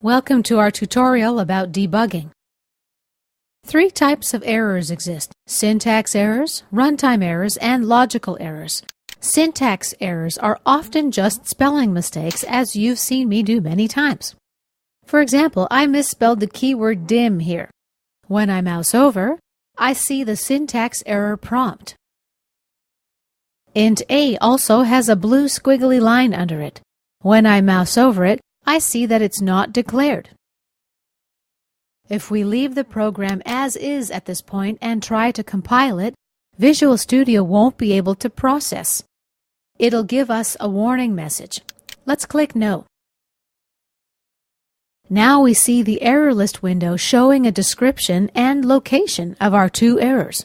Welcome to our tutorial about debugging. Three types of errors exist: syntax errors, runtime errors, and logical errors. Syntax errors are often just spelling mistakes, as you've seen me do many times. For example, I misspelled the keyword dim here. When I mouse over, I see the syntax error prompt. Int A also has a blue squiggly line under it. When I mouse over it, I see that it's not declared. If we leave the program as is at this point and try to compile it, Visual Studio won't be able to process. It'll give us a warning message. Let's click No. Now we see the error list window showing a description and location of our two errors.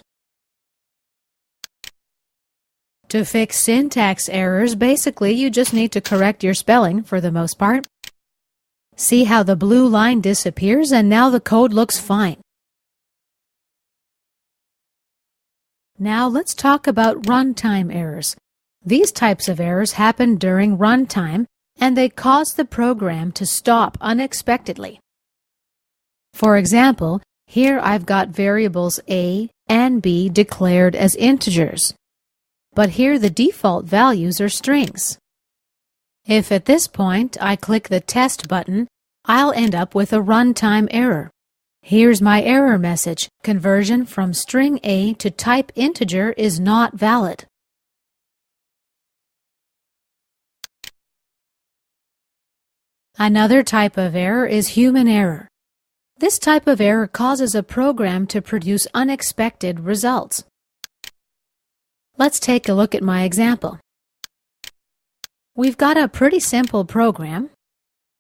To fix syntax errors, basically you just need to correct your spelling for the most part. See how the blue line disappears and now the code looks fine. Now let's talk about runtime errors. These types of errors happen during runtime and they cause the program to stop unexpectedly. For example, here I've got variables A and B declared as integers, but here the default values are strings. If at this point I click the test button, I'll end up with a runtime error. Here's my error message: conversion from string A to type integer is not valid. Another type of error is human error. This type of error causes a program to produce unexpected results. Let's take a look at my example. We've got a pretty simple program.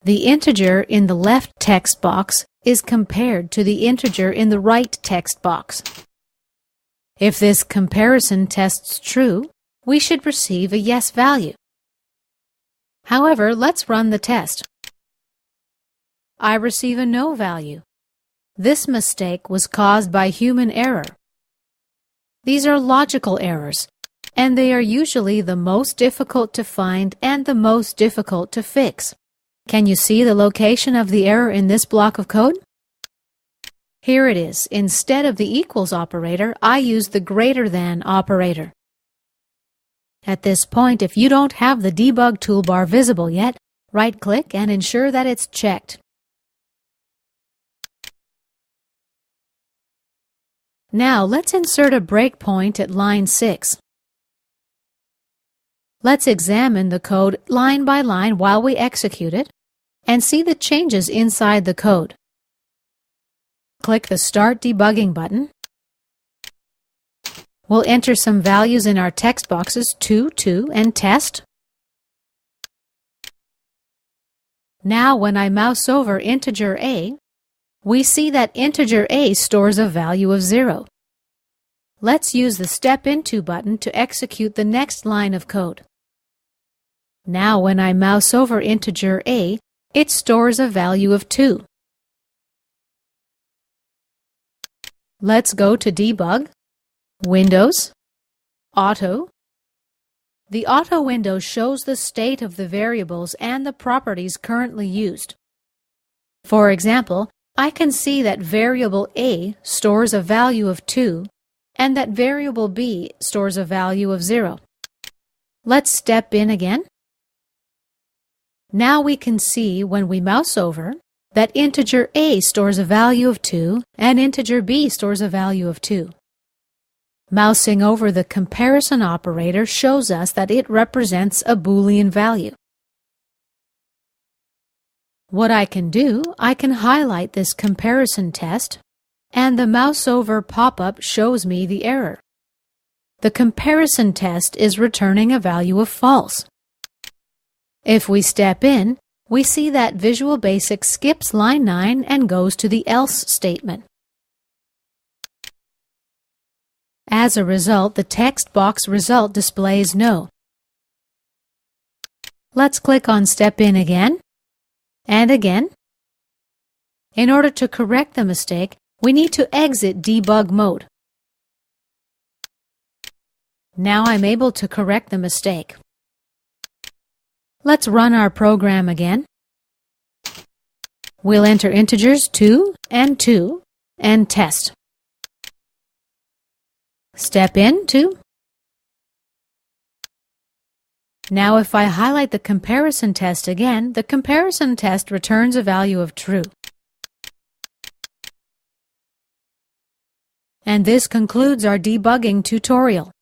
The integer in the left text box is compared to the integer in the right text box. If this comparison tests true, we should receive a yes value. However, let's run the test. I receive a no value. This mistake was caused by human error. These are logical errors, and they are usually the most difficult to find and the most difficult to fix. Can you see the location of the error in this block of code? Here it is. Instead of the equals operator, I use the greater than operator. At this point, if you don't have the debug toolbar visible yet, right-click and ensure that it's checked. Now let's insert a breakpoint at line 6. Let's examine the code line by line while we execute it and see the changes inside the code. Click the Start Debugging button. We'll enter some values in our text boxes 2, 2, and test. Now when I mouse over integer A, we see that integer A stores a value of 0. Let's use the Step Into button to execute the next line of code. Now when I mouse over integer A, it stores a value of 2. Let's go to Debug, Windows, Auto. The Auto window shows the state of the variables and the properties currently used. For example, I can see that variable A stores a value of 2 and that variable B stores a value of 0. Let's step in again. Now we can see when we mouse over that integer A stores a value of 2 and integer B stores a value of 2. Mousing over the comparison operator shows us that it represents a Boolean value. What I can do, I can highlight this comparison test, and the mouse over pop-up shows me the error. The comparison test is returning a value of false. If we step in, we see that Visual Basic skips line 9 and goes to the else statement. As a result, the text box result displays no. Let's click on Step In again and again. In order to correct the mistake, we need to exit debug mode. Now I'm able to correct the mistake. Let's run our program again. We'll enter integers 2 and test. Step in 2. Now if I highlight the comparison test again, the comparison test returns a value of true. And this concludes our debugging tutorial.